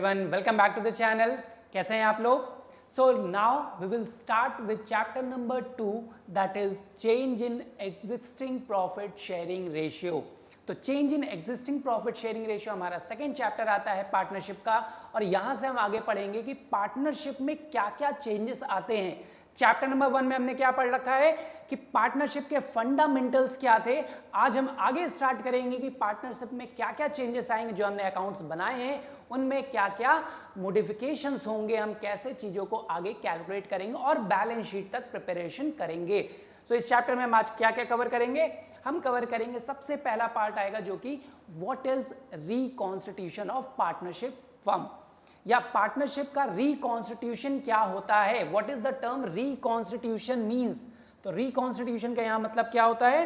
everyone, welcome back to the channel. कैसे हैं आप लोग? So now we will start with chapter number 2, that is change in existing profit sharing ratio. तो change in existing profit sharing ratio हमारा second chapter आता है partnership का, और यहां से हम आगे पढ़ेंगे कि पार्टनरशिप में क्या क्या चेंजेस आते हैं। चैप्टर नंबर 1 में हमने क्या पढ़ रखा है कि पार्टनरशिप के फंडामेंटल्स क्या थे। आज हम आगे स्टार्ट करेंगे कि पार्टनरशिप में क्या क्या चेंजेस आएंगे, जो हमने अकाउंट्स बनाए हैं उनमें क्या क्या मॉडिफिकेशंस होंगे, हम कैसे चीजों को आगे कैलकुलेट करेंगे और बैलेंस शीट तक प्रिपरेशन करेंगे। तो इस चैप्टर में हम आज क्या क्या कवर करेंगे? हम कवर करेंगे, सबसे पहला पार्ट आएगा जो कि what is reconstitution of partnership firm, या पार्टनरशिप का रिकॉन्स्टिट्यूशन क्या होता है। What is the term reconstitution means. तो रिकॉन्स्टिट्यूशन का यहां मतलब क्या होता है?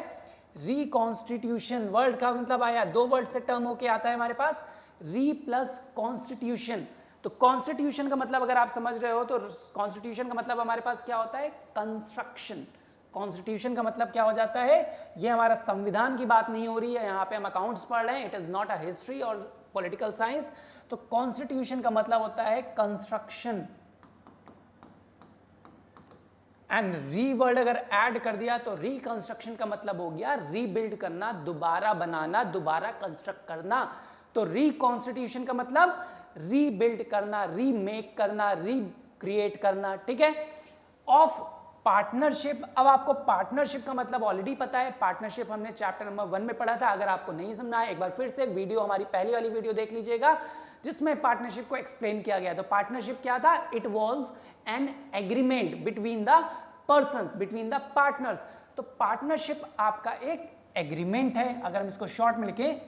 रिकॉन्स्टिट्यूशन वर्ड का मतलब आया, दो वर्ड से टर्म होके आता है हमारे पास, री प्लस कॉन्स्टिट्यूशन। तो कॉन्स्टिट्यूशन का मतलब अगर आप समझ रहे हो तो कॉन्स्टिट्यूशन का मतलब हमारे पास क्या होता है? कंस्ट्रक्शन। कॉन्स्टिट्यूशन का मतलब क्या हो जाता है? ये हमारा संविधान की बात नहीं हो रही है, यहाँ पे हम अकाउंट्स पढ़ रहे हैं, it is not a history और पॉलिटिकल साइंस। तो कॉन्स्टिट्यूशन का मतलब होता है कंस्ट्रक्शन, एंड री वर्ड अगर ऐड कर दिया तो रिकंस्ट्रक्शन का मतलब हो गया रीबिल्ड करना, दोबारा बनाना, दोबारा कंस्ट्रक्ट करना। तो रिकॉन्स्टिट्यूशन का मतलब रीबिल्ड करना, रीमेक करना, रिक्रिएट करना, ठीक है। ऑफ पार्टनरशिप, अब आपको पार्टनरशिप का मतलब ऑलरेडी पता है, पार्टनरशिप हमने चैप्टर नंबर 1 में पढ़ा था। अगर आपको नहीं समझा है एक बार फिर से वीडियो, हमारी पहली वाली वीडियो देख लीजिएगा जिसमें पार्टनरशिप को एक्सप्लेन किया गया। तो पार्टनरशिप क्या था? It was an agreement between the person, between the partners. तो पार्टनरशिप आपका एक एग्रीमेंट है, अगर हम इसको शॉर्ट में लिखें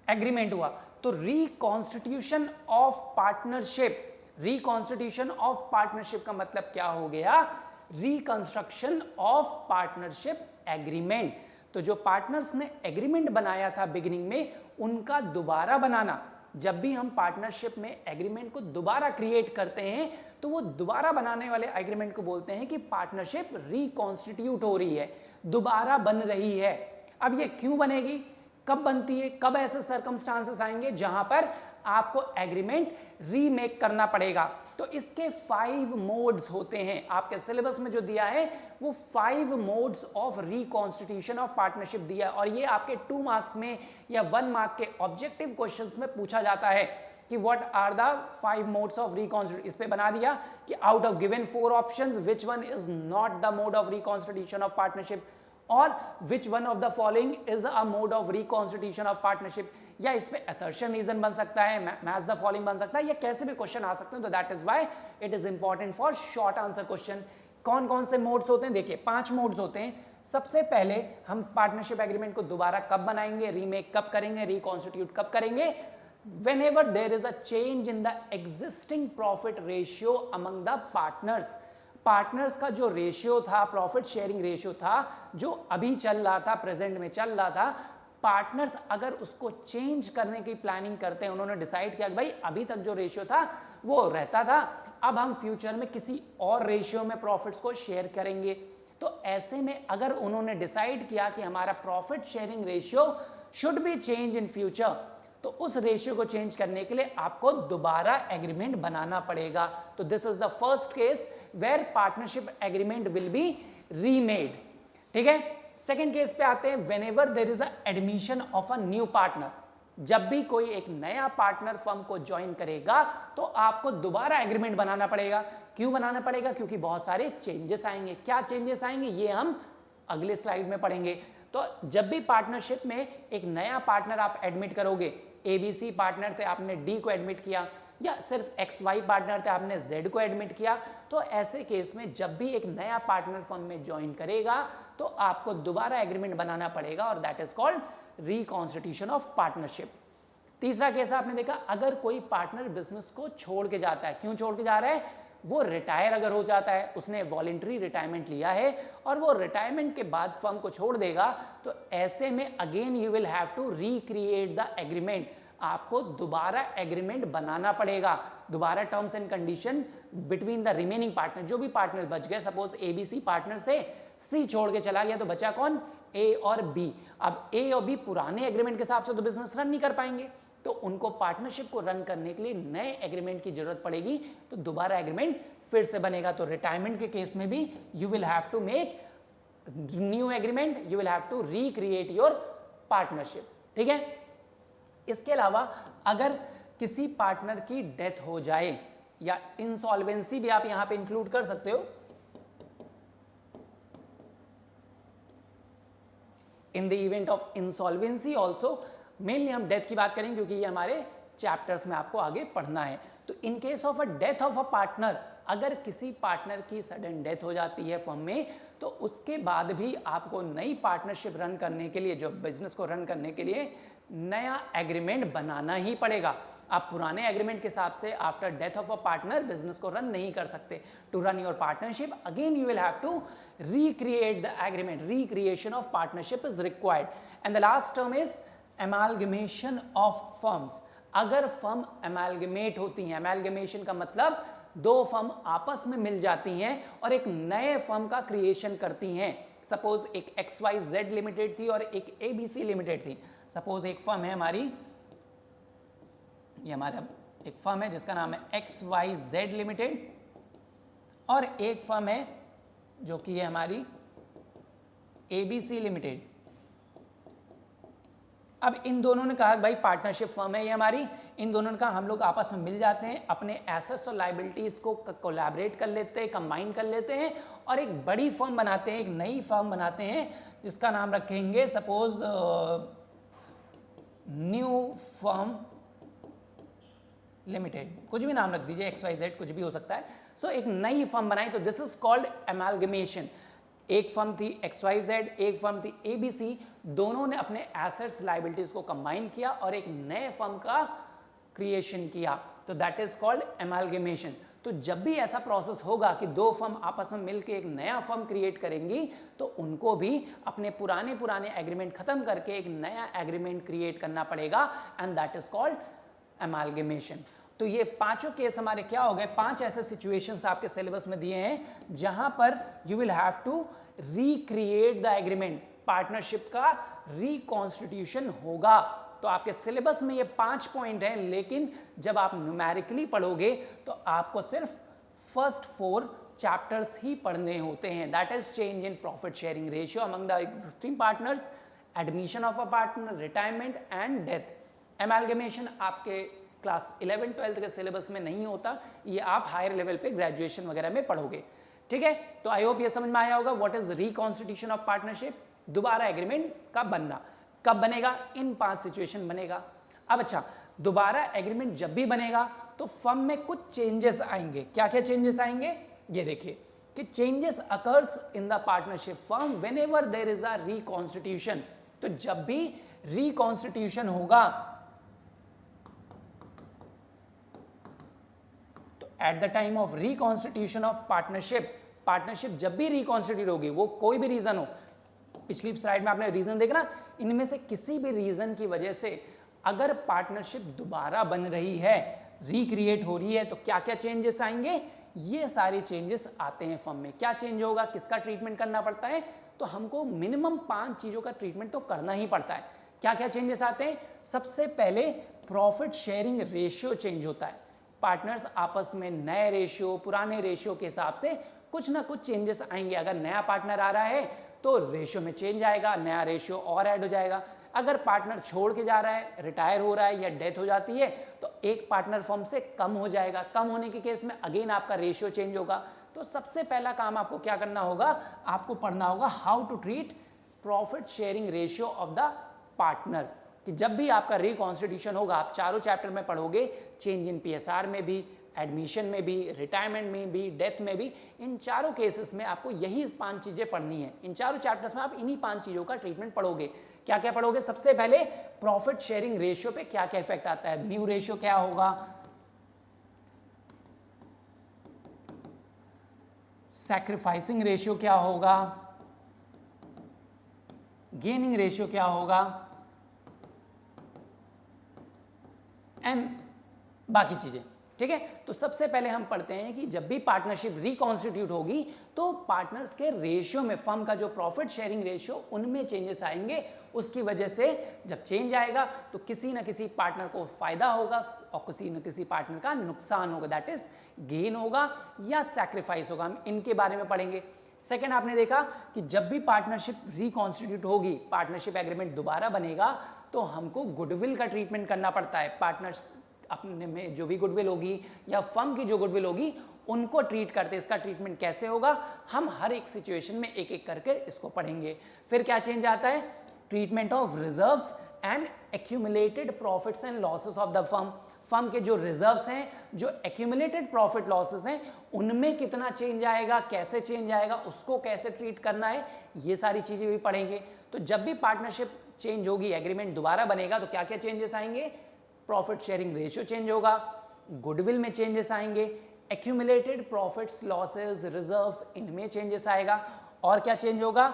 एग्रीमेंट हुआ। तो reconstitution of partnership, reconstitution of partnership का मतलब क्या हो गया? Reconstruction of partnership agreement. तो जो पार्टनर्स ने एग्रीमेंट बनाया था बिगिनिंग में, उनका दोबारा बनाना। जब भी हम पार्टनरशिप में एग्रीमेंट को दोबारा क्रिएट करते हैं तो वो दोबारा बनाने वाले एग्रीमेंट को बोलते हैं कि पार्टनरशिप रिकॉन्स्टिट्यूट हो रही है, दोबारा बन रही है। अब ये क्यों बनेगी, कब बनती है, कब ऐसे सर्कमस्टांसेस आएंगे जहां पर आपको एग्रीमेंट रीमेक करना पड़ेगा। तो इसके 5 मोड्स होते हैं, आपके सिलेबस में जो दिया है वो 5 modes of reconstitution of partnership दिया है, और ये आपके 2 मार्क्स में या 1 मार्क के ऑब्जेक्टिव क्वेश्चंस में पूछा जाता है कि what are the 5 modes of reconstitution. इस पे बना दिया कि out of given 4 options which one is not the mode of reconstitution of partnership, और which one of the following is a mode of reconstitution of partnership। या इस पे assertion reason बन सकता है, match the following बन सकता है, या कैसे भी क्वेश्चन आ सकते हैं। तो that is why it is important for short answer question। कौन कौन से मोड्स होते हैं? देखिए 5 मोड्स होते हैं। सबसे पहले हम पार्टनरशिप एग्रीमेंट को दोबारा कब बनाएंगे, रीमेक कब करेंगे, रिकॉन्स्टिट्यूट कब करेंगे? whenever there is a change in the existing profit ratio among the partners। Partners का जो रेशियो था, प्रॉफिट शेयरिंग रेशियो था, जो अभी चल रहा था, प्रेजेंट में चल रहा था, पार्टनर्स अगर उसको चेंज करने की प्लानिंग करते हैं, उन्होंने डिसाइड किया कि भाई अभी तक जो रेशियो था वो रहता था, अब हम फ्यूचर में किसी और रेशियो में प्रॉफिट्स को शेयर करेंगे। तो ऐसे में अगर उन्होंने डिसाइड किया कि हमारा profit sharing ratio should be change in future, तो उस रेशियो को चेंज करने के लिए आपको दोबारा एग्रीमेंट बनाना पड़ेगा। तो this is the first case where partnership agreement will be remade, ठीक है। सेकंड केस पे आते हैं, whenever there is a admission of a new partner. जब भी कोई एक नया पार्टनर फर्म को ज्वाइन करेगा तो आपको दोबारा एग्रीमेंट बनाना पड़ेगा। क्यों बनाना पड़ेगा? क्योंकि बहुत सारे चेंजेस आएंगे। क्या चेंजेस आएंगे ये हम अगले स्लाइड में पढ़ेंगे। तो जब भी पार्टनरशिप में एक नया पार्टनर आप एडमिट करोगे, ABC पार्टनर थे आपने D को एडमिट किया, या सिर्फ XY पार्टनर थे आपने Z को एडमिट किया, तो ऐसे केस में जब भी एक नया पार्टनर फर्म में ज्वाइन करेगा तो आपको दोबारा एग्रीमेंट बनाना पड़ेगा, और that is called reconstitution of partnership. तीसरा केस आपने देखा, अगर कोई पार्टनर बिजनेस को छोड़ के जाता है। क्यों छोड़ के जा रहा है? वो रिटायर अगर हो जाता है, उसने वॉलेंट्री रिटायरमेंट लिया है और वो रिटायरमेंट के बाद फर्म को छोड़ देगा, तो ऐसे में again you will have to recreate the agreement. आपको दोबारा एग्रीमेंट बनाना पड़ेगा, दोबारा terms and condition between the remaining partner, जो भी पार्टनर बच गए, सपोज ABC पार्टनर्स थे, C छोड़ के चला गया तो बचा कौन, A और B। अब A और B पुराने एग्रीमेंट के हिसाब से तो बिजनेस रन नहीं कर पाएंगे, तो उनको पार्टनरशिप को रन करने के लिए नए एग्रीमेंट की जरूरत पड़ेगी, तो दोबारा एग्रीमेंट फिर से बनेगा। तो रिटायरमेंट के केस में भी you will have to make new agreement, you will have to recreate your partnership, ठीक है। इसके अलावा अगर किसी पार्टनर की डेथ हो जाए या इंसॉल्वेंसी भी आप यहां पे इंक्लूड कर सकते हो, in the event of insolvency also, mainly हम डेथ की बात करेंगे क्योंकि ये हमारे चैप्टर्स में आपको आगे पढ़ना है। तो in case of a death of a partner, अगर किसी पार्टनर की सडन डेथ हो जाती है फर्म में, तो उसके बाद भी आपको नई पार्टनरशिप रन करने के लिए, जो बिजनेस को रन करने के लिए नया एग्रीमेंट बनाना ही पड़ेगा। आप पुराने एग्रीमेंट के हिसाब से after death of a partner business को रन नहीं कर सकते। To run your partnership again you will have to recreate the agreement, recreation of partnership is required. And the last term is amalgamation of firms. अगर firm amalgamate होती हैं, एमालगमेशन का मतलब दो फर्म आपस में मिल जाती हैं और एक नए फर्म का क्रिएशन करती हैं। सपोज एक XYZ लिमिटेड थी और एक ABC लिमिटेड थी। सपोज एक फर्म है हमारी, ये हमारा एक फर्म है जिसका नाम है XYZ लिमिटेड, और एक फर्म है जो कि है हमारी ABC लिमिटेड। अब इन दोनों ने कहा भाई पार्टनरशिप फर्म है ये हमारी, इन दोनों ने कहा हम लोग आपस में मिल जाते हैं, अपने एसेट्स और लायबिलिटीज को कोलैबोरेट कर लेते हैं, कंबाइन कर लेते हैं और एक बड़ी फर्म बनाते हैं, एक नई फर्म बनाते हैं जिसका नाम रखेंगे सपोज न्यू फर्म लिमिटेड, कुछ भी नाम रख दीजिए, XYZ कुछ भी हो सकता है। सो एक नई फर्म बनाई, तो दिस इज कॉल्ड एमालगमेशन। एक फर्म थी XYZ, एक फर्म थी ABC, दोनों ने अपने एसेट्स लायबिलिटीज को कंबाइन किया और एक नए फर्म का क्रिएशन किया, तो दैट इज कॉल्ड एमालगमेशन। तो जब भी ऐसा प्रोसेस होगा कि दो फर्म आपस में मिलकर एक नया फर्म क्रिएट करेंगी, तो उनको भी अपने पुराने एग्रीमेंट खत्म करके एक नया एग्रीमेंट क्रिएट करना पड़ेगा, एंड दैट इज कॉल्ड एमालगमेशन। तो ये पांचों केस हमारे क्या हो गए, 5 ऐसे सिचुएशंस आपके सिलेबस में दिए हैं जहां पर you will have to recreate the agreement, partnership का रिकॉन्स्टिट्यूशन होगा। तो आपके सिलेबस में ये 5 पॉइंट हैं, लेकिन जब आप न्यूमेरिकली पढ़ोगे तो आपको सिर्फ फर्स्ट 4 चैप्टर्स ही पढ़ने होते हैं। That is change in profit sharing ratio among the existing partners, admission of a partner, retirement and death. Amalgamation आपके क्लास 11-12 के सिलेबस में नहीं होता, ये आप हायर लेवल पे ग्रेजुएशन वगैरह में पढ़ोगे, ठीक है। तो आई होप ये समझ में आया होगा what is reconstitution of partnership, दोबारा एग्रीमेंट का बनना। कब बनेगा, इन 5 सिचुएशन बनेगा। अब अच्छा, दोबारा एग्रीमेंट जब भी बनेगा तो फर्म में कुछ चेंजेस आएंगे। क्या क्या चेंजेस आएंगे, ये देखिए कि changes occurs in the partnership firm whenever there is a reconstitution. तो जब भी रिकॉन्स्टिट्यूशन होगा, at the time of reconstitution of partnership, partnership जब भी रिकॉन्स्टिट्यूट होगी, वो कोई भी रीजन हो, पिछली स्लाइड में आपने रीजन देखा ना, इनमें से किसी भी रीजन की वजह से अगर पार्टनरशिप दोबारा बन रही है, रिक्रिएट हो रही है, तो क्या क्या चेंजेस आएंगे, ये सारे चेंजेस आते हैं फर्म में। क्या चेंज होगा, किसका ट्रीटमेंट करना पड़ता है, तो हमको मिनिमम 5 चीजों का ट्रीटमेंट तो करना ही पड़ता है। क्या क्या चेंजेस आते हैं, सबसे पहले प्रॉफिट शेयरिंग रेशियो चेंज होता है। पार्टनर्स आपस में नए रेशियो, पुराने रेशियो के हिसाब से कुछ ना कुछ चेंजेस आएंगे। अगर नया पार्टनर आ रहा है तो रेशियो में चेंज आएगा, नया रेशियो और ऐड हो जाएगा। अगर पार्टनर छोड़ के जा रहा है, रिटायर हो रहा है या डेथ हो जाती है, तो एक पार्टनर फर्म से कम हो जाएगा। कम होने के केस में अगेन आपका रेशियो चेंज होगा। तो सबसे पहला काम आपको क्या करना होगा, आपको पढ़ना होगा how to treat profit sharing ratio of the partner. कि जब भी आपका रिकॉन्स्टिट्यूशन होगा, आप चारों चैप्टर में पढ़ोगे, चेंज इन PSR में भी, एडमिशन में भी, रिटायरमेंट में भी, डेथ में भी, इन चारों केसेस में आपको यही 5 चीजें पढ़नी है। इन चारों चैप्टर्स में आप इन्हीं 5 चीजों का ट्रीटमेंट पढ़ोगे। क्या क्या पढ़ोगे, सबसे पहले प्रॉफिट शेयरिंग रेशियो पे क्या क्या इफेक्ट आता है, न्यू रेशियो क्या होगा, सैक्रिफाइसिंग रेशियो क्या होगा, गेनिंग रेशियो क्या होगा, एंड बाकी चीजें, ठीक है। तो सबसे पहले हम पढ़ते हैं कि जब भी पार्टनरशिप रिकॉन्स्टिट्यूट होगी तो पार्टनर्स के रेशियो में, फर्म का जो प्रॉफिट शेयरिंग रेशियो, उनमें चेंजेस आएंगे। उसकी वजह से जब चेंज आएगा तो किसी ना किसी पार्टनर को फायदा होगा और किसी न किसी पार्टनर का नुकसान होगा, दैट इज गेन होगा या सैक्रिफाइस होगा। हम इनके बारे में पढ़ेंगे। सेकेंड, आपने देखा कि जब भी पार्टनरशिप रिकॉन्स्टिट्यूट होगी, पार्टनरशिप एग्रीमेंट दोबारा बनेगा, तो हमको गुडविल का ट्रीटमेंट करना पड़ता है। पार्टनर्स अपने में जो भी गुडविल होगी या फर्म की जो गुडविल होगी उनको ट्रीट करते हैं। इसका ट्रीटमेंट कैसे होगा, हम हर एक सिचुएशन में एक एक करके इसको पढ़ेंगे। फिर क्या चेंज आता है, treatment of reserves and accumulated profits and losses of the firm. Firm के जो रिजर्व्स हैं, जो एक्यूमुलेटेड प्रॉफिट लॉसेस हैं, उनमें कितना चेंज आएगा, कैसे चेंज आएगा, उसको कैसे ट्रीट करना है, ये सारी चीजें भी पढ़ेंगे। तो जब भी पार्टनरशिप चेंज होगी, एग्रीमेंट दोबारा बनेगा, तो क्या क्या चेंजेस आएंगे, प्रॉफिट शेयरिंग रेशियो चेंज होगा, गुडविल में चेंजेस आएंगे, एक्यूमुलेटेड प्रॉफिट्स लॉसेस रिजर्व्स, इनमें चेंजेस आएगा। और क्या चेंज होगा,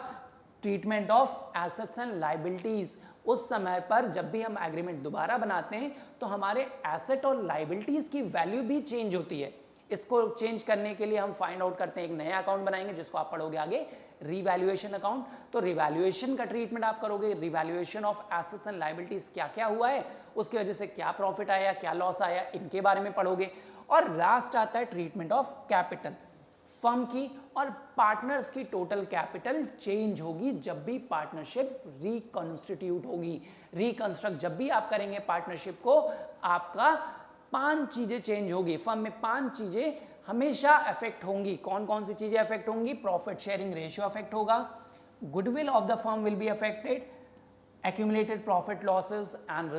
treatment of assets and liabilities. उस समय पर जब भी हम एग्रीमेंट दोबारा बनाते हैं तो हमारे एसेट और लायबिलिटीज की वैल्यू भी चेंज होती है। इसको चेंज करने के लिए हम फाइंड आउट करते हैं, एक नया अकाउंट बनाएंगे जिसको आप पढ़ोगे आगे, रिवैल्यूएशन अकाउंट। तो रिवैल्यूएशन का ट्रीटमेंट आप करोगे, revaluation of assets and liabilities, क्या क्या हुआ है, उसकी वजह से क्या प्रॉफिट आया, क्या लॉस आया, इनके बारे में पढ़ोगे। और लास्ट आता है ट्रीटमेंट ऑफ कैपिटल। फर्म की और पार्टनर्स की टोटल कैपिटल चेंज होगी जब भी पार्टनरशिप रिकॉन्स्टिट्यूट होगी। रिकंस्ट्रक्ट जब भी आप करेंगे पार्टनरशिप को, आपका 5 चीजें चेंज होगी। फर्म में 5 चीजें हमेशा अफेक्ट होंगी। कौन कौन सी चीजें अफेक्ट होंगी, प्रॉफिट शेयरिंग रेशियो अफेक्ट होगा, goodwill of the firm will be affected, accumulated profit losses and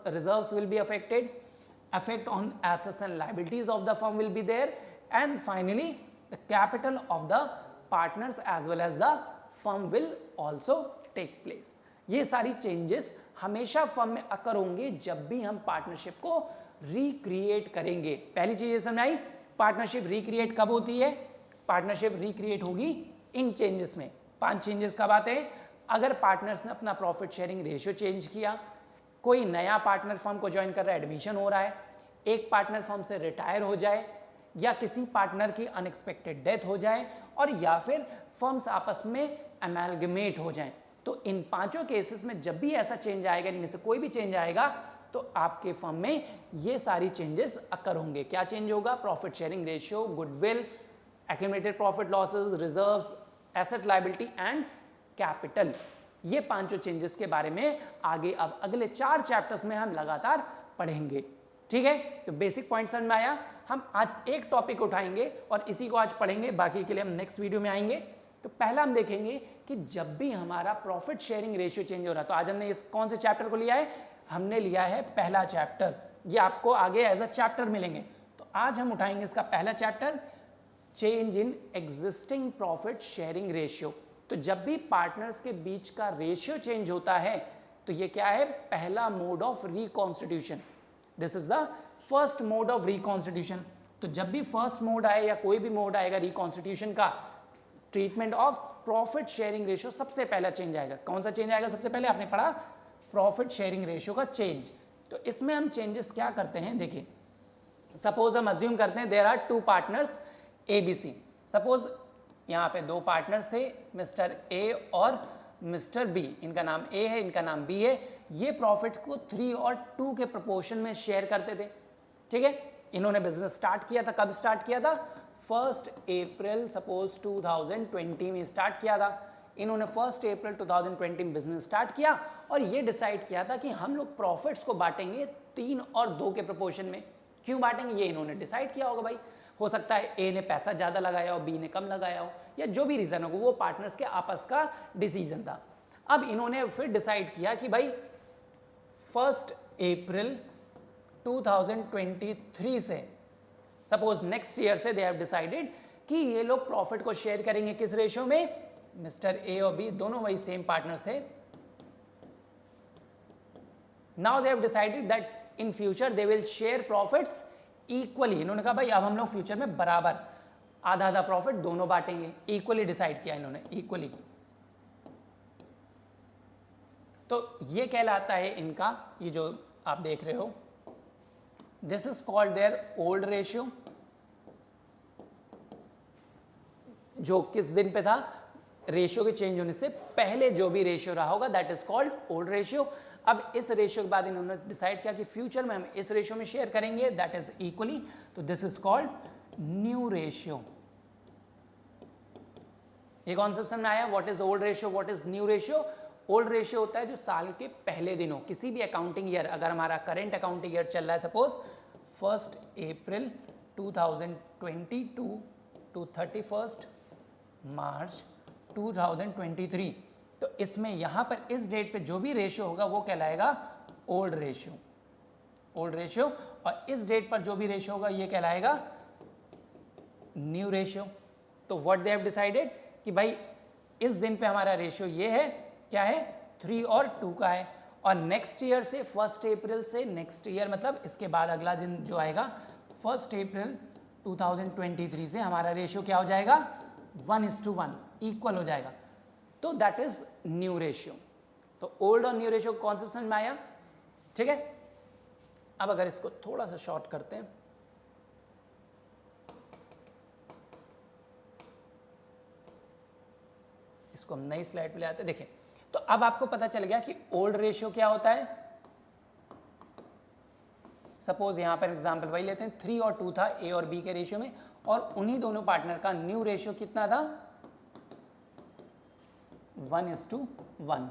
reserves will be affected, effect on assets and liabilities of the firm will be there, and finally the capital of the partners as well as the firm will also take place. ये सारी changes हमेशा firm में अकर होंगे जब भी हम partnership को recreate करेंगे। पहली चीज ये समझाई, पार्टनरशिप रिक्रिएट कब होती है, पार्टनरशिप रिक्रिएट होगी इन चेंजेस में। 5 चेंजेस कब आते हैं, अगर पार्टनर्स ने अपना प्रॉफिट शेयरिंग रेशियो चेंज किया, कोई नया पार्टनर फर्म को ज्वाइन कर रहा है, एडमिशन हो रहा है, एक पार्टनर फर्म से रिटायर हो जाए, या किसी पार्टनर की अनएक्सपेक्टेड डेथ हो जाए, और या फिर फर्म्स आपस में अमेलगमेट हो जाएं। तो इन 5 केसेस में जब भी ऐसा चेंज आएगा, इनमें से कोई भी चेंज आएगा, तो आपके फर्म में ये सारी चेंजेस अकर होंगे। क्या चेंज होगा, profit sharing ratio, goodwill, accumulated profit losses, reserves, asset liability and capital. ये 5 चेंजेस के बारे में आगे अब अगले 4 चैप्टर्स में हम लगातार पढ़ेंगे। ठीक है, तो बेसिक पॉइंट समझ में आया। हम आज एक टॉपिक उठाएंगे और इसी को आज पढ़ेंगे, बाकी के लिए हम नेक्स्ट वीडियो में आएंगे। तो पहला हम देखेंगे कि जब भी हमारा प्रॉफिट शेयरिंग रेशियो चेंज हो रहा है, तो आज हमने इस कौन से चैप्टर को लिया है, हमने लिया है पहला चैप्टर। ये आपको आगे एज अ चैप्टर मिलेंगे। तो आज हम उठाएंगे इसका पहला chapter, change in existing profit sharing ratio. तो जब भी पार्टनर्स के बीच का रेशियो चेंज होता है तो ये क्या है, पहला mode of reconstitution. This is the first mode of reconstitution. तो जब भी फर्स्ट मोड आए या कोई भी मोड आएगा रिकॉन्स्टिट्यूशन का, treatment of profit sharing ratio सबसे पहला चेंज आएगा। कौन सा चेंज आएगा सबसे पहले, आपने पढ़ा प्रॉफिट शेयरिंग रेशियो का चेंज। तो इसमें हम चेंजेस क्या करते हैं, देखिए सपोज हम अज्यूम करते हैं there are 2 partners ABC। Suppose यहाँ पे 2 पार्टनर्स थे, मिस्टर A और मिस्टर B। इनका नाम A है, इनका नाम B है। ये प्रॉफिट को 3 और 2 के प्रोपोर्शन में शेयर करते थे। ठीक है, इन्होंने बिजनेस स्टार्ट किया था, कब स्टार्ट किया था, 1 अप्रैल सपोज 2020 में स्टार्ट किया था। इन्होंने 1 अप्रैल 2020 में बिजनेस स्टार्ट किया और ये डिसाइड किया था कि हम लोग प्रॉफिट्स को बांटेंगे 3 और 2 के प्रोपोर्शन में। क्यों बांटेंगे, ये इन्होंने डिसाइड किया होगा भाई। हो सकता है A ने पैसा ज़्यादा लगाया हो, B ने कम लगाया हो, या जो भी रीज़न हो, वो पार्टनर्स के आपस का डिसीजन था। अब इन्होंने फिर डिसाइड किया कि भाई 1 अप्रैल 2023 से सपोज नेक्स्ट ईयर से दे हैव डिसाइडेड कि ये लोग प्रॉफिट को शेयर करेंगे किस रेशियो में, मिस्टर A और B दोनों वही सेम पार्टनर्स थे। Now they have decided that in future they will share profits equally. इन्होंने कहा भाई अब हम लोग फ्यूचर में बराबर आधा आधा प्रॉफिट दोनों बांटेंगे, इक्वली डिसाइड किया इन्होंने, इक्वली। तो ये कहलाता है इनका, ये जो आप देख रहे हो this is called their old ratio, जो किस दिन पे था, रेशियो के चेंज होने से पहले जो भी रेशियो रहा होगा that is called old ratio. अब इस रेशियो के बाद इन्होंने डिसाइड किया कि फ्यूचर में हम इस रेशियो में शेयर करेंगे दैट इज इक्वली, तो this is called new ratio. ये कॉन्सेप्ट समझ में आया, what is old ratio, what is new ratio. Old ratio होता है जो साल के पहले दिन हो, किसी भी अकाउंटिंग ईयर, अगर हमारा करंट अकाउंटिंग ईयर चल रहा है सपोज 1 अप्रैल 2022 टू 31 मार्च 2023, तो इसमें यहां पर इस डेट पे जो भी रेशियो होगा वो कहलाएगा ओल्ड रेशियो, ओल्ड रेशियो। और इस डेट पर जो भी रेशियो होगा ये कहलाएगा न्यू रेशियो। तो व्हाट दे हैव डिसाइडेड कि भाई इस दिन पे हमारा रेशियो ये है, क्या है, 3 और 2 का है, और नेक्स्ट ईयर से 1 अप्रैल से नेक्स्ट ईयर मतलब इसके बाद अगला दिन जो आएगा 1 अप्रैल 2023 से हमारा रेशियो क्या हो जाएगा 1:1 इक्वल हो जाएगा, तो दैट इज न्यू रेशियो। तो ओल्ड और न्यू रेशियो कॉन्सेप्ट समझ में आया, ठीक है। अब अगर इसको थोड़ा सा शॉर्ट करते हैं, इसको हम नई स्लाइड पे ले आते हैं, देखें तो अब आपको पता चल गया कि ओल्ड रेशियो क्या होता है। सपोज यहां पर एग्जांपल वही लेते हैं, 3 और 2 था ए और बी के रेशियो में, और उन्हीं दोनों पार्टनर का न्यू रेशियो कितना था 1:1,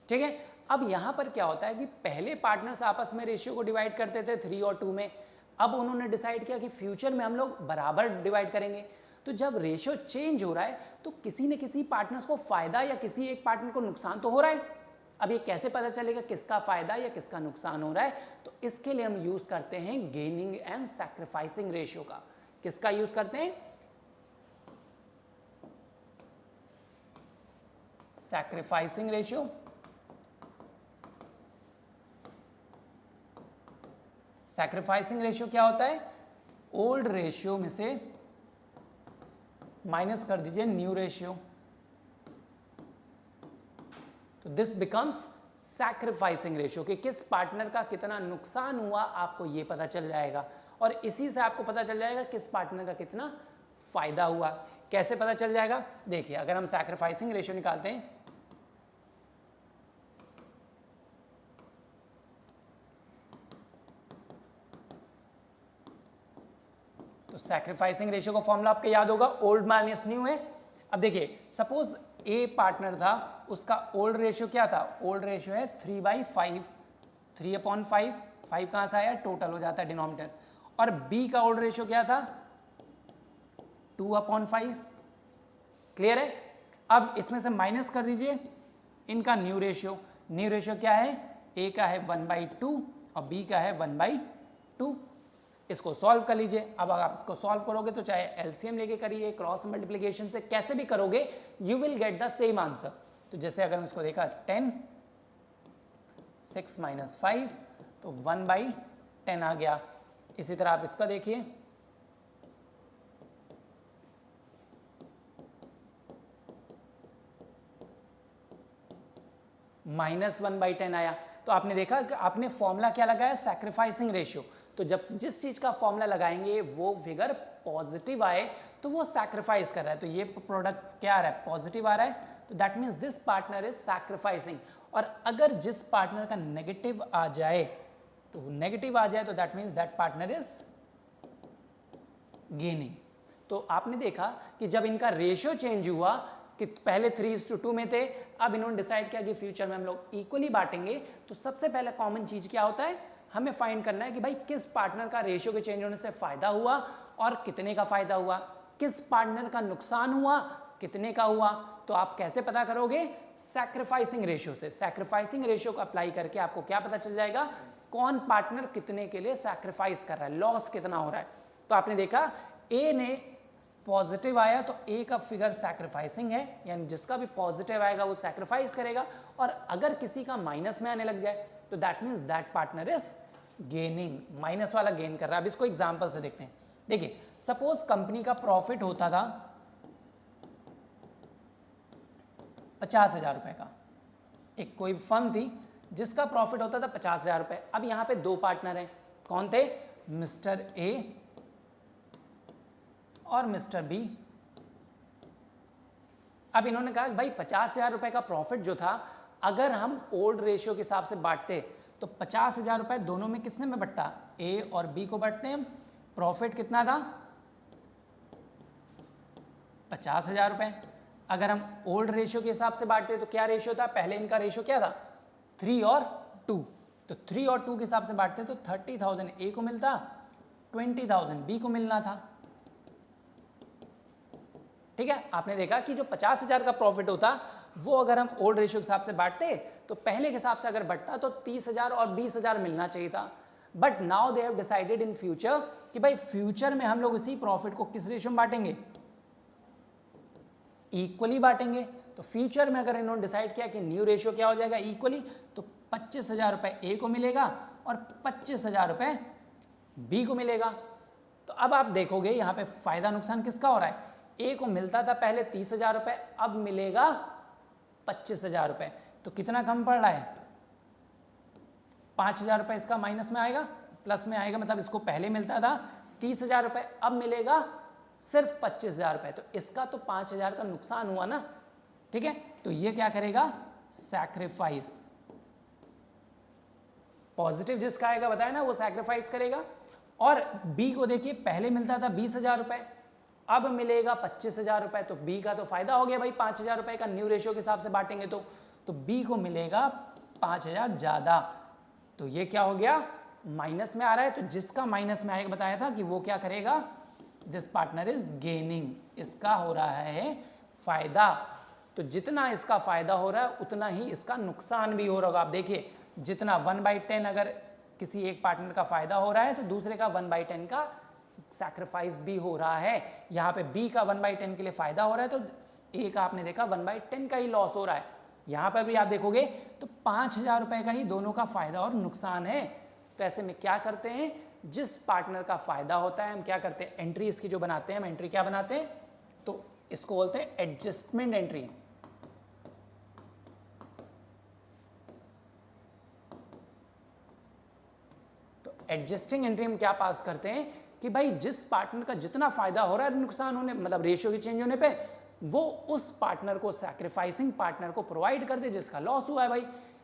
ठीक है। अब यहां पर क्या होता है कि पहले पार्टनर्स आपस में रेशियो को डिवाइड करते थे 3 और 2 में, अब उन्होंने डिसाइड किया कि फ्यूचर में हम लोग बराबर डिवाइड करेंगे। तो जब रेशियो चेंज हो रहा है तो किसी न किसी पार्टनर्स को फायदा या किसी एक पार्टनर को नुकसान तो हो रहा है। अब ये कैसे पता चलेगा किसका फायदा या किसका नुकसान हो रहा है, तो इसके लिए हम यूज करते हैं गेनिंग एंड सैक्रिफाइसिंग रेशियो का। किसका यूज करते हैं, सैक्रिफाइसिंग रेशियो। सैक्रिफाइसिंग रेशियो क्या होता है, ओल्ड रेशियो में से माइनस कर दीजिए न्यू रेशियो, तो दिस बिकम्स सैक्रिफाइसिंग रेशियो, कि किस पार्टनर का कितना नुकसान हुआ आपको ये पता चल जाएगा, और इसी से आपको पता चल जाएगा किस पार्टनर का कितना फायदा हुआ। कैसे पता चल जाएगा, देखिए अगर हम सैक्रिफाइसिंग रेशियो निकालते हैं, तो सैक्रिफाइसिंग रेशियो का फॉर्मूला आपको याद होगा, ओल्ड माइनस न्यू है। अब देखिए सपोज ए पार्टनर था, उसका ओल्ड रेशियो क्या था, ओल्ड रेशियो है 3/5, 3/5, 5 कहां से आया, टोटल हो जाता है डिनोमिनेटर, और बी का ओल्ड रेशियो क्या था 2/5, क्लियर है। अब इसमें से माइनस कर दीजिए इनका न्यू रेशियो, न्यू रेशियो क्या है, ए का है 1/2 और बी का है 1/2, इसको सॉल्व कर लीजिए। अब अगर आप इसको सॉल्व करोगे तो चाहे एलसीएम लेके करिए, क्रॉस मल्टीप्लिकेशन से, कैसे भी करोगे you will get the same answer. तो जैसे अगर हम इसको देखा 10, 6 - 5 तो 1/10 आ गया। इसी तरह आप इसका देखिए, -1/10 आया। तो आपने देखा कि आपने फॉर्मूला क्या लगाया, सैक्रिफाइसिंग रेशियो। तो जब जिस चीज का फॉर्मूला लगाएंगे वो फिगर पॉजिटिव आए तो वो सैक्रिफाइस कर रहा है, तो ये प्रोडक्ट क्या आ रहा है, पॉजिटिव आ रहा है, तो that means this partner is sacrificing. और अगर जिस पार्टनर का नेगेटिव आ जाए, तो नेगेटिव आ जाए तो that means that partner is gaining. तो आपने देखा कि जब इनका रेशियो चेंज हुआ कि पहले 3:2 में थे, अब इन्होंने डिसाइड किया कि फ्यूचर में हम लोग इक्वली बांटेंगे, तो सबसे पहले कॉमन चीज क्या होता है, हमें फाइंड करना है कि भाई किस पार्टनर का रेशियो के चेंज होने से फायदा हुआ और कितने का फायदा हुआ, किस पार्टनर का नुकसान हुआ कितने का हुआ। तो आप कैसे पता करोगे, सैक्रिफाइसिंग रेशियो से। सैक्रिफाइसिंग रेशियो को अप्लाई करके आपको क्या पता चल जाएगा, कौन पार्टनर कितने के लिए सैक्रिफाइस कर रहा है, लॉस कितना हो रहा है। तो आपने देखा ए ने पॉजिटिव आया तो ए का फिगर सैक्रिफाइसिंग है, यानी जिसका भी पॉजिटिव आएगा वो सैक्रिफाइस करेगा, और अगर किसी का माइनस में आने लग जाए तो that means that partner is gaining, minus वाला गेन कर रहा है। अब इसको एग्जांपल से देखते हैं। देखिए सपोज कंपनी का प्रॉफिट होता था 50,000 रुपए का, एक कोई फर्म थी जिसका प्रॉफिट होता था 50,000 रुपए। अब यहाँ पे दो पार्टनर हैं, कौन थे? मिस्टर ए और मिस्टर बी। अब इन्होंने कहा भाई 50,000 रुपए का प्रॉफिट जो था अगर हम ओल्ड रेशियो के हिसाब से बांटते तो 50,000 रुपए दोनों में किसने में बंटता? ए और बी को बांटते हैं। प्रॉफिट कितना था? 50,000 रुपए। अगर हम ओल्ड रेशियो के हिसाब से बांटते तो क्या रेशियो था? पहले इनका रेशियो क्या था? 3 और 2। तो 3 और 2 के हिसाब से बांटते तो 30,000 ए को मिलता, 20,000 बी को मिलना था। ठीक है, आपने देखा कि जो 50,000 का प्रॉफिट होता वो अगर हम ओल्ड रेशियो के हिसाब से बांटते तो पहले के हिसाब से अगर बढ़ता तो 30,000 और 20,000 मिलना चाहिए था। But now they have decided in future कि भाई फ्यूचर में हम लोग इसी प्रॉफिट को किस रेशियो में बांटेंगे? इक्वली बांटेंगे। तो फ्यूचर में अगर इन्होंने डिसाइड किया कि न्यू रेशियो क्या हो जाएगा? इक्वली। तो 25,000 रुपए ए को मिलेगा और 25,000 रुपए बी को मिलेगा। तो अब आप देखोगे यहाँ पे फायदा नुकसान किसका हो रहा है? ए को मिलता था पहले 30,000 रुपए, अब मिलेगा 25,000 रुपए। तो कितना कम पड़ रहा है? 5,000 रुपए इसका माइनस में आएगा, प्लस में आएगा। मतलब इसको पहले मिलता था 30,000 रुपए, अब मिलेगा सिर्फ 25,000 रुपए। तो इसका तो 5,000 का नुकसान हुआ ना। ठीक है, तो ये क्या करेगा? सैक्रिफाइस। पॉजिटिव जिसका आएगा बताया ना, वो सैक्रिफाइस करेगा। और बी को देखिए, पहले मिलता था 20,000 रुपए, अब मिलेगा 25,000 रुपए। तो बी का तो फायदा हो गया भाई, 5,000 रुपए का न्यू रेशियो के हिसाब से बांटेंगे तो बी को मिलेगा 5,000 ज्यादा। तो ये क्या हो गया? माइनस में आ रहा है। तो जिसका माइनस में आएगा बताया था कि वो क्या करेगा? This partner is gaining. इसका हो रहा है फायदा। तो जितना इसका फायदा हो रहा है उतना ही इसका नुकसान भी हो रहा होगा। आप देखिए, जितना 1/10 अगर किसी एक पार्टनर का फायदा हो रहा है तो दूसरे का 1/10 का सैक्रिफाइस भी हो रहा है। यहाँ पे बी का 1/10 के लिए फायदा हो रहा है तो ए का आपने देखा 1/10 का ही लॉस हो रहा है। यहाँ पर भी आप देखोगे तो 5,000 रुपए का ही दोनों का फायदा और नुकसान है। तो ऐसे में क्या करते हैं? जिस पार्टनर का फायदा होता है हम क्या करते हैं? एंट्री इसकी जो बनाते हैं, हम एंट्री क्या बनाते हैं? तो इसको बोलते हैं एडजस्टमेंट एंट्री। तो एडजस्टिंग एंट्री हम क्या पास करते हैं कि भाई जिस पार्टनर का जितना फायदा हो रहा है नुकसान होने, मतलब रेशियो के चेंज होने पे, वो उस पार्टनर को, सैक्रिफाइसिंग पार्टनर को प्रोवाइड कर दे जिसका लॉस हुआ है। भाई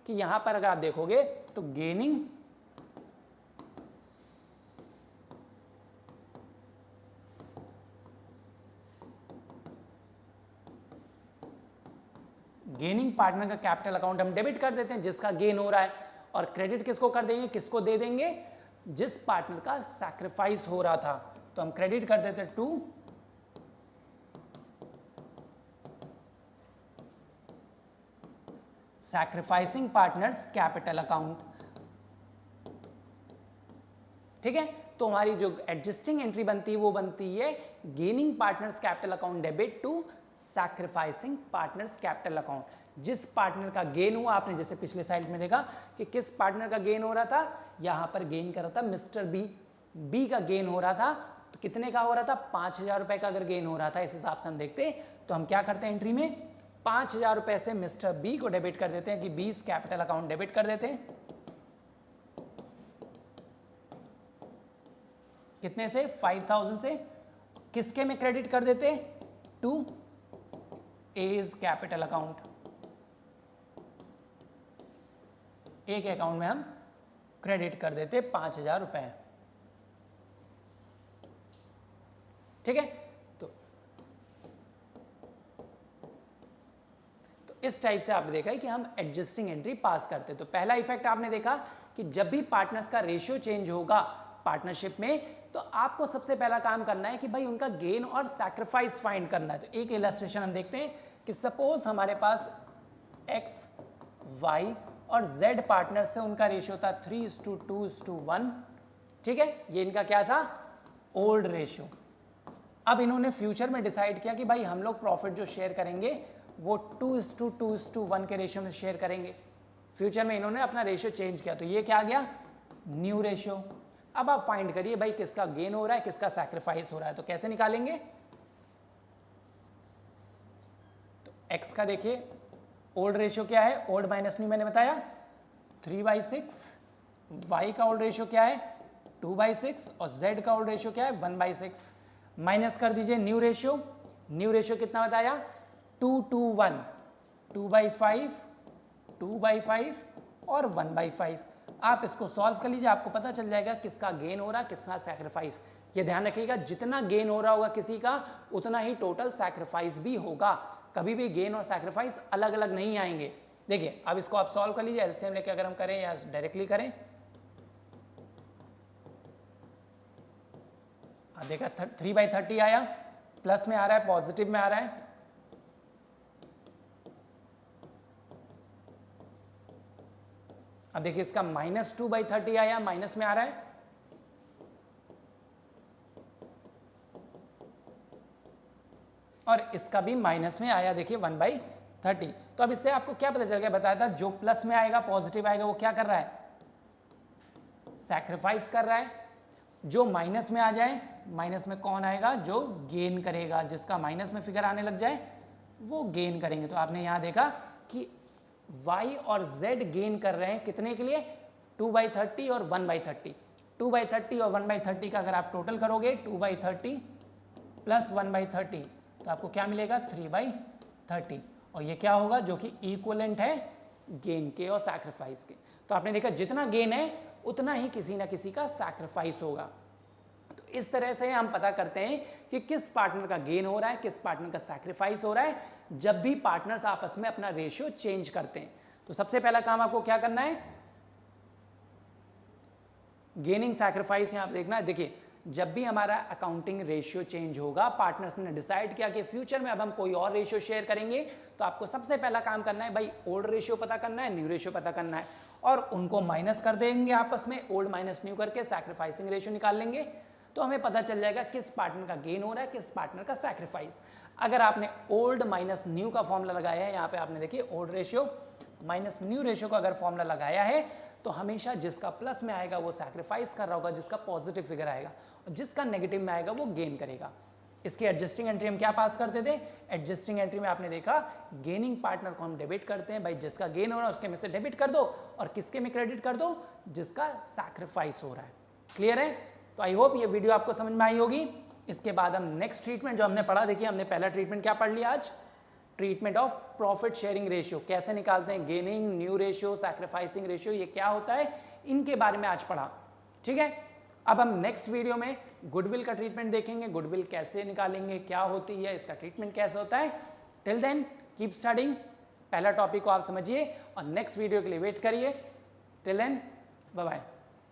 कि यहां पर अगर आप देखोगे तो गेनिंग पार्टनर का कैपिटल अकाउंट हम डेबिट कर देते हैं जिसका गेन हो रहा है, और क्रेडिट किसको कर देंगे? किसको दे देंगे? जिस पार्टनर का सैक्रिफाइस हो रहा था। तो हम क्रेडिट कर देते to sacrificing partners capital account. ठीक है, तो हमारी जो एडजस्टिंग एंट्री बनती है वो बनती है gaining partners capital account debit to sacrificing partners capital account. जिस पार्टनर का गेन हुआ, आपने जैसे पिछले साइड में देखा कि किस पार्टनर का गेन हो रहा था, यहां पर गेन कर रहा था मिस्टर बी। बी का गेन हो रहा था तो कितने का हो रहा था? 5,000 रुपए का अगर गेन हो रहा था, इस हिसाब से हम देखते तो हम क्या करते हैं एंट्री में? 5,000 रुपए से मिस्टर बी को डेबिट कर देते हैं कि बीस कैपिटल अकाउंट डेबिट कर देते हैं। कितने से? 5,000 से। किसके में क्रेडिट कर देते? To as capital account. एक अकाउंट में हम क्रेडिट कर देते 5,000 रुपए। ठीक है, तो इस टाइप से आपने देखा है कि हम एडजस्टिंग एंट्री पास करते। तो पहला इफेक्ट आपने देखा कि जब भी पार्टनर्स का रेशियो चेंज होगा पार्टनरशिप में तो आपको सबसे पहला काम करना है कि भाई उनका गेन और सैक्रिफाइस फाइंड करना है। तो एक इलस्ट्रेशन हम देखते हैं कि सपोज हमारे पास एक्स, वाई और जेड पार्टनर्स थे, उनका रेशियो था 3:2:1। ठीक है, ये इनका क्या था? Old ratio. अब इन्होंने फ्यूचर में डिसाइड किया कि भाई हम लोग प्रॉफिट जो शेयर करेंगे वो 2:2:1 के रेशियो में शेयर करेंगे। फ्यूचर में इन्होंने अपना रेशियो चेंज किया, तो ये क्या आ गया? New ratio. अब आप फाइंड करिए भाई किसका गेन हो रहा है, किसका सैक्रिफाइस हो रहा है। तो कैसे निकालेंगे? तो एक्स का देखिए ओल्ड रेशियो क्या है? ओल्ड माइनस न्यू मैंने बताया 3/6। वाई का ओल्ड रेशियो क्या है? 2/6 और z का ओल्ड रेशियो क्या है 1/6। माइनस कर दीजिए न्यू रेशियो कितना बताया 2 to 1, 2/5, 2/5 और 1/5। आप इसको सॉल्व कर लीजिए, आपको पता चल जाएगा किसका गेन हो रहा है कितना सैक्रिफाइस। ये ध्यान रखिएगा जितना गेन हो रहा होगा किसी का उतना ही टोटल सैक्रिफाइस भी होगा। कभी भी गेन और सैक्रिफाइस अलग अलग नहीं आएंगे। देखिए अब इसको आप सॉल्व कर लीजिए, एलसीएम लेके अगर हम करें या डायरेक्टली करें। देखा 3/30 आया, प्लस में आ रहा है पॉजिटिव में आ रहा है। अब देखिए इसका -2/30 आया, माइनस में आ रहा है। और इसका भी माइनस में आया, देखिए 1/30। तो अब इससे आपको क्या पता चल गया, बताया था जो प्लस में आएगा पॉजिटिव आएगा वो क्या कर रहा है सैक्रिफाइस कर रहा है। जो माइनस में आ जाए, माइनस में कौन आएगा जो गेन करेगा, जिसका माइनस में फिगर आने लग जाए वो गेन करेंगे। तो आपने यहां देखा कि y और z गेन कर रहे हैं कितने के लिए 2/30 और 1/30। 2/30 और 1/30 का अगर आप टोटल करोगे 2/30 प्लस 1/30 तो आपको क्या मिलेगा 3/30। और ये क्या होगा जो कि इक्वलेंट है गेन के और सैक्रिफाइस के। तो आपने देखा जितना गेन है उतना ही किसी ना किसी का सैक्रिफाइस होगा। तो इस तरह से हम पता करते हैं कि किस पार्टनर का गेन हो रहा है किस पार्टनर का सैक्रिफाइस हो रहा है जब भी पार्टनर्स आपस में अपना रेशियो चेंज करते हैं। तो सबसे पहला काम आपको क्या करना है गेनिंग सैक्रिफाइस यहां आप देखना है। देखिए जब भी हमारा अकाउंटिंग रेशियो चेंज होगा, पार्टनर्स ने डिसाइड किया कि फ्यूचर में अब हम कोई और रेशियो शेयर करेंगे, तो आपको सबसे पहला काम करना है भाई ओल्ड रेशियो पता करना है, न्यू रेशियो पता करना है और उनको माइनस कर देंगे आपस में, ओल्ड माइनस न्यू करके सैक्रिफाइसिंग रेशियो निकाल लेंगे। तो हमें पता चल जाएगा किस पार्टनर का गेन हो रहा है किस पार्टनर का सैक्रिफाइस। अगर आपने ओल्ड माइनस न्यू का फॉर्मूला लगाया है, यहाँ पे आपने देखिए old ratio minus new ratio का अगर फॉर्मूला लगाया है तो हमेशा जिसका प्लस में आएगा वो सैक्रिफाइस कर रहा होगा, जिसका पॉजिटिव फिगर आएगा, और जिसका नेगेटिव में आएगा वो गेन करेगा। इसकी एडजस्टिंग एंट्री हम क्या पास करते थे, एडजस्टिंग एंट्री में आपने देखा गेनिंग पार्टनर को हम डेबिट करते हैं, भाई जिसका गेन हो रहा है उसके में से डेबिट कर दो और किसके में क्रेडिट कर दो, जिसका सैक्रिफाइस हो रहा है। क्लियर है? तो आई होप ये वीडियो आपको समझ में आई होगी। इसके बाद हम नेक्स्ट ट्रीटमेंट जो हमने पढ़ा, देखिए हमने पहला ट्रीटमेंट क्या पढ़ लिया आज, treatment of profit sharing ratio, कैसे निकालते हैं gaining, new ratio, sacrificing ratio, ये क्या होता है, इनके बारे में आज पढ़ा। ठीक है, अब हम नेक्स्ट वीडियो में गुडविल का ट्रीटमेंट देखेंगे, गुडविल कैसे निकालेंगे, क्या होती है, इसका ट्रीटमेंट कैसे होता है। टिल देन कीप स्टडिंग, पहला टॉपिक को आप समझिए और नेक्स्ट वीडियो के लिए वेट करिए। Till then bye bye.